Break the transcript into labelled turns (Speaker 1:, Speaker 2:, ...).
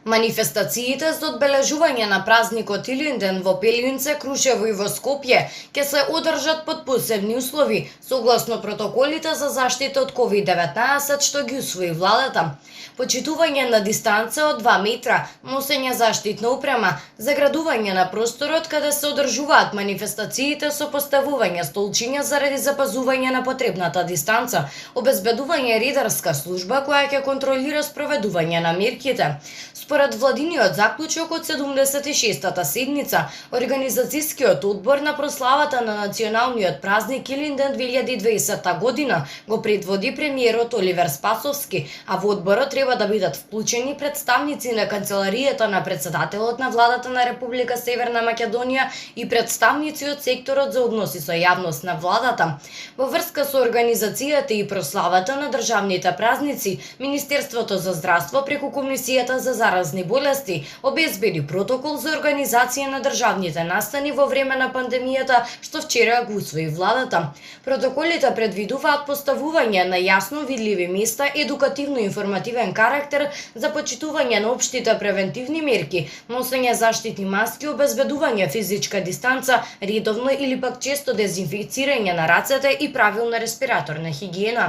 Speaker 1: Манифестациите за одбележување на празникот Илинден во Пелинце, Крушево и во Скопје ќе се одржат под посебни услови, согласно протоколите за заштита од COVID-19 што ги усвои владата. Почитување на дистанца од 2 метра, носење заштитна опрема, заградување на просторот каде се одржуваат манифестациите со поставување столчиња заради запазување на потребната дистанца, обезбедување ридарска служба која ќе контролира спроведување на мерките. Според владиниот заклучок од 76-та седница, Организацијскиот одбор на прославата на националниот празник Илинден 2020 година го предводи премиерот Оливер Спасовски, а во одборот треба да бидат вклучени представници на канцеларијата на председателот на владата на Република Северна Македонија и представници од секторот за односи со јавност на владата. Во врска со организацијата и прославата на државните празници, Министерството за здравство преку Комисијата за заразни болести обезбеди протокол за организација на државните настани во време на пандемијата, што вчера го усвои владата. Протоколите предвидуваат поставување на јасно видливи места, едукативно-информативен карактер за почитување на општите превентивни мерки, носење заштитни маски, обезбедување физичка дистанца, редовно или пак често дезинфицирање на рацете и правилна респираторна хигиена.